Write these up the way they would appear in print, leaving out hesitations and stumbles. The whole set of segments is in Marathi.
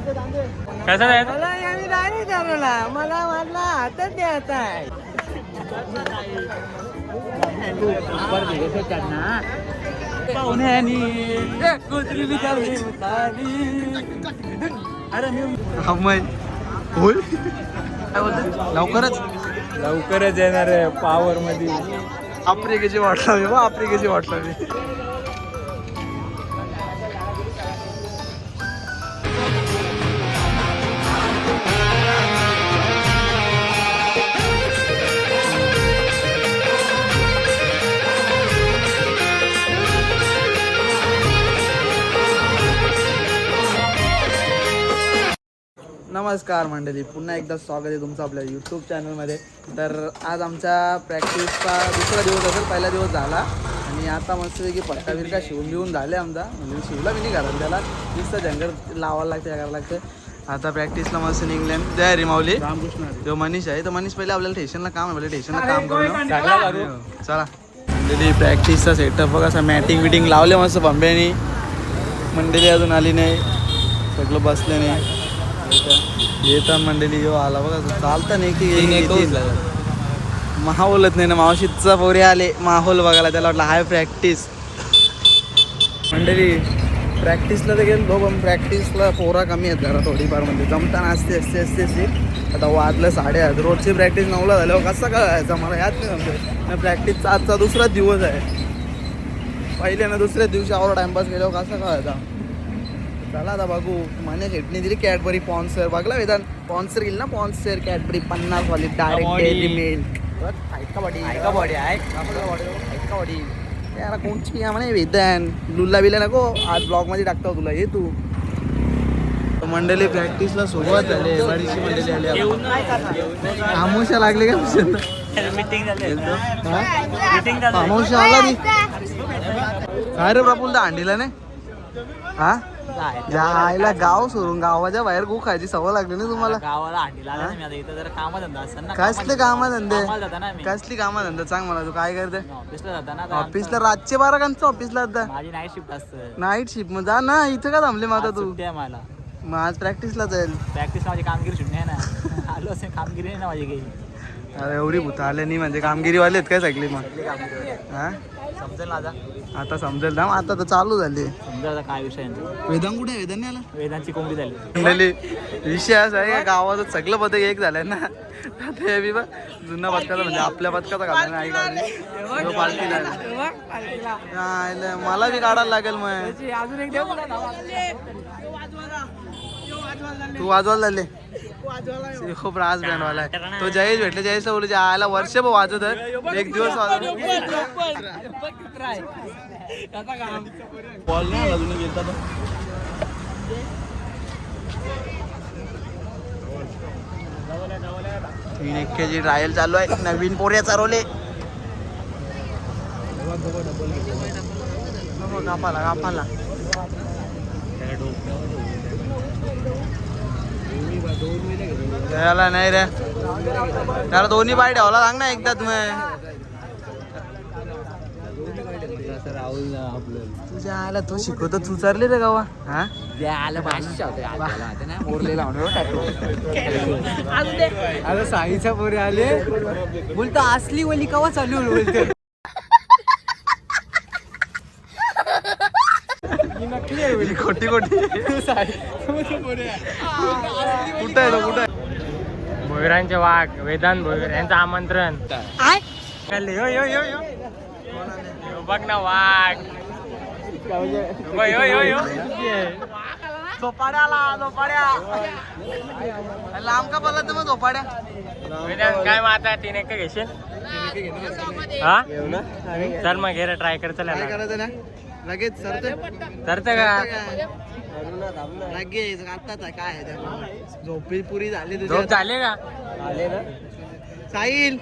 कसं आहे मला आम्ही नाही ठरवला, मला वाटला हातात द्यायचा आहे. लवकरच येणार आहे पॉवर मध्ये. आफ्रिकेची वाटला मी, आफ्रिकेची वाटला मी. नमस्कार मंडळी, पुन्हा एकदा स्वागत आहे तुमचं आपल्या यूट्यूब चॅनलमध्ये. तर आज आमच्या प्रॅक्टिसचा दुसरा दिवस असेल, पहिला दिवस झाला आणि आता मस्तपैकी पट्टा बिरका शिवून घेऊन झाले आमचा. म्हणजे शिवला मी नाही घालून, त्याला नुसतं जंगल लावायला लागतं, करायला लागतं. आता प्रॅक्टिसला मस्त इंग्लंड जय रिमावली तो मनीष आहे. तर मनीष पहिले आपल्याला स्टेशनला काम आहे, पहिले स्टेशनला काम करून चला. मंडळी प्रॅक्टिसचा सेटअप बघा, असं मॅटिंग बिटिंग लावले मस्त बंब्यानी. मंडळी अजून आली नाही, सगळं बसले नाही. येतात मंडळी, येऊ आला बघा, चालतं नाही की माहोलच नाही ना. मावशीचा पोरे आले माहोल बघायला, त्याला वाटलं हाय प्रॅक्टिस. मंडळी प्रॅक्टिसला तर गेलो, पण प्रॅक्टिसला पोरा कमी आहेत जरा थोडीफार, म्हणजे जमताना असते. आता वाजलं 8:30. रोजची प्रॅक्टिस 9ला झाल्यावर कसं कळायचं मला याद नाही जमतं. प्रॅक्टिसचा आजचा दुसरा दिवस आहे. पहिल्यानं दुसऱ्या दिवशी आवड टाइमपास केल्यावर कसं कळायचा. चला आता बघू. मान्य शेटणी दिली कॅडबरी पॉन्सर, बघला वेदान पॉन्सर गेली ना, पॉन्सर कॅडबरी 50 वाली डायरेक्ट डेअरी मिल्क. ऐका बॉडी यार कोणची म्हणे वेदान लुल्ला बिल्ला नको, आज ब्लॉगमध्ये टाकतो तुला, ये तू. मंडळी प्रॅक्टिसला सुरुवात झाली, बरीचशी मंडळी आली. आमोशा लागले का आमोशा आला मी काय रे प्रफुल्ल अंडीला नाही. हा आईला गाव सोडून गावाच्या बाहेर गो खायची सवय लागली ना तुम्हाला. गावाला कसले कामधंदे, कसली कामधंदा सांग मला. तू काय करते ऑफिसला? रातचे 12 घंटे ऑफिसला जाता. माझी नाईट शिफ्ट असते. नाईट शिफ्ट मग जा ना, इथं का थांबले मग आता तू? मला मग आज प्रॅक्टिसला जाईल. प्रॅक्टिस माझी कामगिरी सुटणे आहे ना. आलो असेल कामगिरी आहे ना माझी काही. अरे एवढी भूत आले नाही म्हणजे कामगिरीवाले आहेत काय सगळी? मग हा समजेल ना आता समजेल ना. आता तर चालू झाली. समजा काय विषय. वेदांत कुठे? वेदांत नाही आला. वेदांची कोंबडी झाली. मंडळी विषय असा आहे का, गावाचं सगळं पदक एक झालंय ना. आता हे बी बघ जुना पदकाचा, म्हणजे आपल्या पदकाचा घालला नाही गाडी पालखीला. मला बी काढायला लागेल मग. अजून एक तू वाजवायला झाले खूप रास बँडवाला आहे तो. जयेश भेटले, जयेश बोलू आयला वर्ष वाजवत आहे, एक दिवस वाजवत बॉल नाही अजून गेलता तो. तीन एक्केची ट्रायल चालू आहे, नवीन पोऱ्या चालवले. कापाला त्याला नाही रे, त्याला दोन्ही पाय ठेवला सांग ना एकदा तुम्ही. तुझ्या आला तो शिकवतो, तू चालले रे गावा. हा आता साईच्या पोरी आले बोलतो असली वली कवा चालू बोलतो. खोटी खोटी कुठं आहे तो, कुठं आहे? भोईरांचे वाघ वेदांत भोईर यांचं आमंत्रण. बघ ना वाघ. लांब का बोलला तुम्ही झोपाड्या? वेदांत काय मग आता 3 एक घेशील? हा चल मग घे रे, ट्राय कर. चला काय करायचं ना लगेच सरते का लगेच आता काय झोपी पुरी झाली तुझी? झोप झाले का? आले ना साहिल.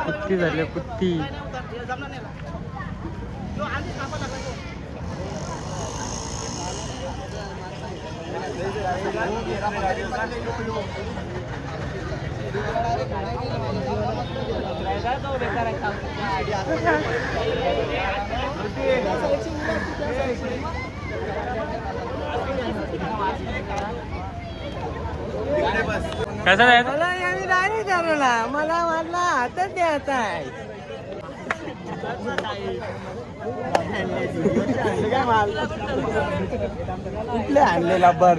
कुत्ती झाली कुत्ती. कसं आहे मला आम्ही नाही ठरवला, मला वाटला हातात द्यायचा आहे. कुठले आणलेला बर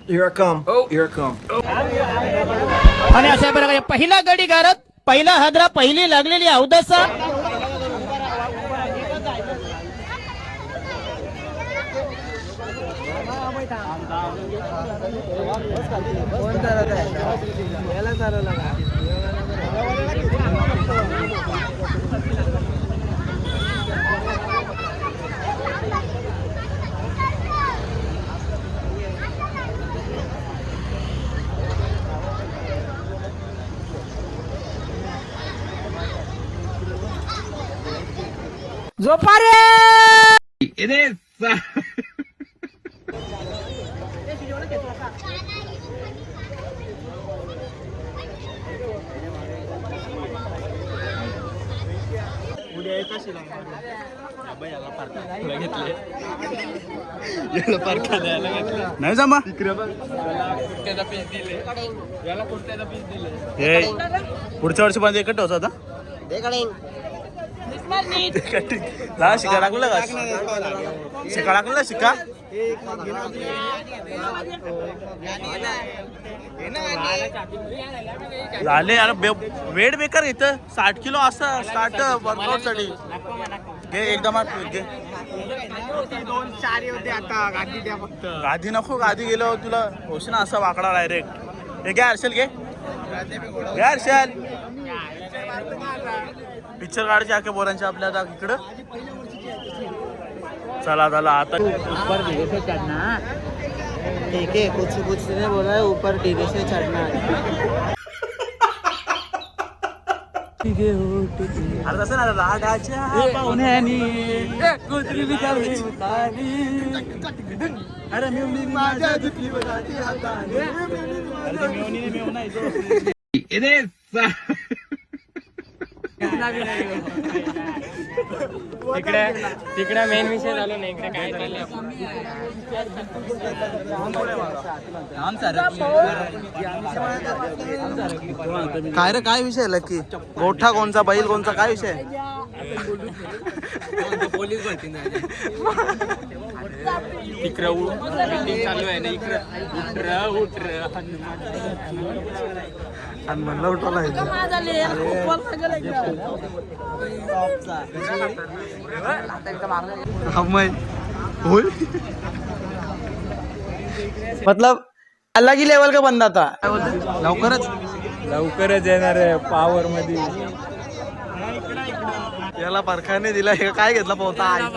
Here I come. Oh, here I come. आणि अशा प्रकारे पहिला गडी गारत, पहिला हादरा, पहिली लागलेली अवदसा. कोण चालत आहे याला चालवला का? झोपारे नाही जमा पुढच्या वर्षी पर्यंत एकट होता आता शिका लागला का शिका लागला शिका झाले अरे वेट बेकार इथं 60 किलो असं स्टार्ट वर्कआउट साठी घे एकदम घे गादी नको गादी गेलो तुला होश ना असा वाकडा डायरेक्ट हे घ्या हर्षल घे हर्षल पिक्चर काढायचे आखे बोरांचे आपल्या आता इकडं चला चला आता ऊपर धीरे से चढ़ना. ठीक है, कुछ ने बोला है ऊपर धीरे से चढ़ना. अरे तसं ना लाडाच्या पाहुण्यानी कुत्री विचारली अरे मेवणी माझ्या दुखली हाताने अरे मेवणीने मेव नाही तिकडे मेन विषय झालो ना. इकडे काय चाललंय काय रे काय विषय लकी गोठा कोणचा बैल कोणचा काय विषय पोलीस तिकडे मीटिंग चालू आहे ना. इकडे उठ आणि म्हणलं उठवला मतलब अलग ही लेवल का बंदा था. लवकरच येणार आहे पॉवर मध्ये याला परखाने दिला हे काय घेतला पोहता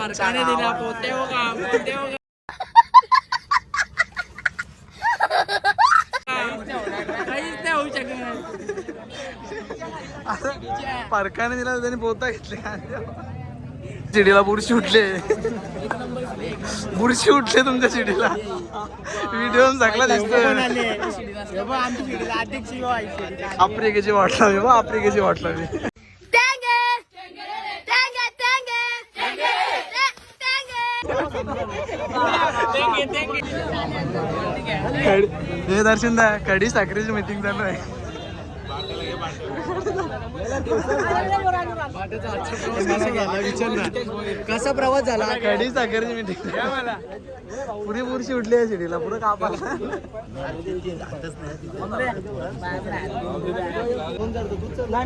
परखाने दिला त्यांनी पोहता घेतले चिडीला बुरशी उठले तुमच्या चिडीला व्हिडिओ चांगला दिसतोय आफ्रिकेची वाटला मी आफ्रिकेची वाटला मी हे दर्शन दा कडी साखरेची मीटिंग चालू आहे कसा प्रवास झाला कडी साखरेची मीटिंग पुरी बुरशी उठली आहे शिडीला पुढे कापा 2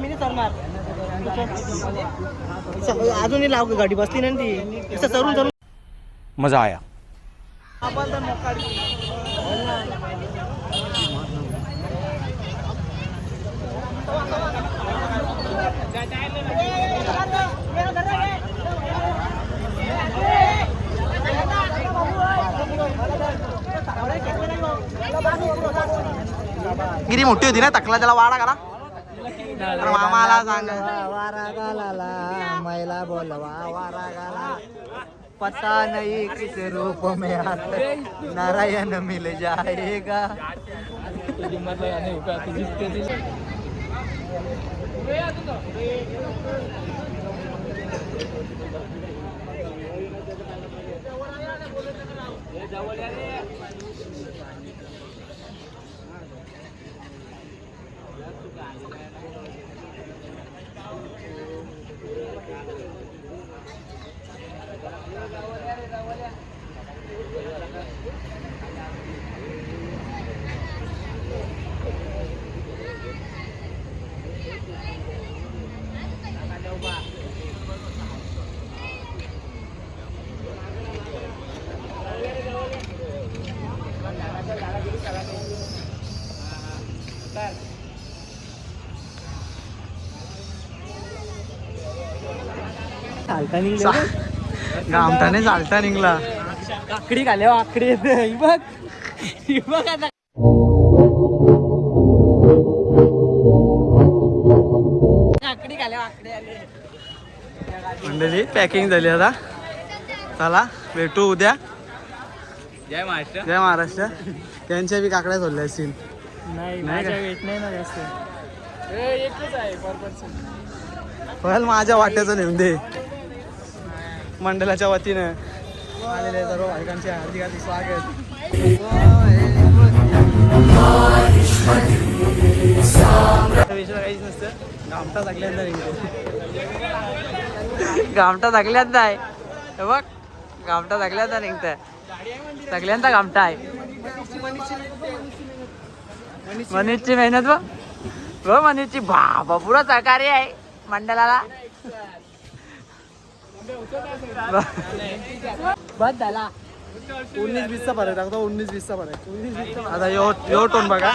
मिनिट चालणार अजूनही लाव गाडी बसली नाही ती चरून मजा आया. गिरी मोठी होती ना तकला त्याला वाडा करा मामाला सांग वारा गाला मैला बोलवा वारा गाला पता नहीं किस रूप में आकर नारायण मिल जाएगा गामठाने चालता निघला आकडी खाले आकडी येते बघ बघ आता आकडी खाले आकडे आले मंडळी पॅकिंग झाली आता चला भेटू उद्या जय महाराष्ट्र. जय महाराष्ट्र त्यांच्या बी काकड्या सोडल्या असतील नाही नाही का? वेट नाही ना जास्त एकच आहे परपर्सन. पहल माझ्या वाट्याचं नेऊन दे मंडळाच्या वतीनं आलेले सर्व बायकांचे हार्दिक हार्दिक स्वागत काहीच नसतं गामठा सगळ्यांदा निघतो गामठा सगळ्यांदा आहे हे बघ गामठा सगळ्यांदा निघतंय सगळ्यांचा गामठा आहे मनीषची मेहनत बघ मनीषची बाबा पुरा सहकार्य आहे मंडळाला बस झाला 19-20चा फरक टाकतो 19-20चा फरक आता यो टोन बघा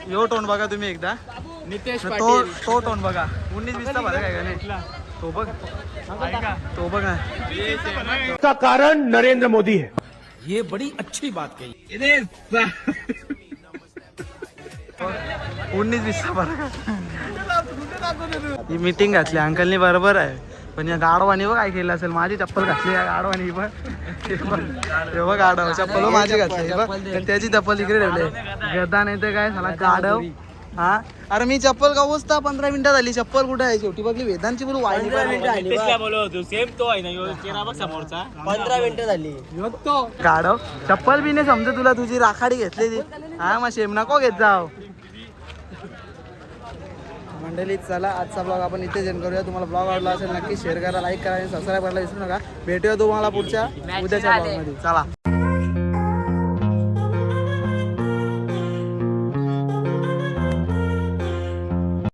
यो टोन बघा तुम्ही एकदा नितेश तो टोन बघा 19-20चा फरक आहे का नाही तो बघ तो बघ ना का कारण नरेंद्र मोदी है. ये बड़ी अच्छी बात कही. 19-20चा फरक आहे. ही मीटिंग घातली अंकलनी बरोबर आहे पण या गाडवानी बघ काय केलं असेल माझी चप्पल घातली या गाडवानी बघ हे बघ गाडव चप्पल माझी घातली बघ त्याची चप्पल इकडे ठेवली गदा नाही तर काय झाला गाडव हा अरे मी चप्पल गावसता 15 मिनिटं झाली चप्पल कुठे आहे शेवटी बघली वेदांची बोलू वाढली 15 मिनिटं झाली गाडव चप्पल बी नाही समजा तुला तुझी राखाडी घेतलेली हा मग शेम नको घेत जाव मंडळी चला आजचा ब्लॉग आपण इथे एंड करूया तुम्हाला ब्लॉग आवडला असेल नक्की शेअर करा लाईक करा आणि सबस्क्राईब करायला विसरू नका भेटूया तुम्हाला पुढच्या उद्याच्या ब्लॉगमध्ये चला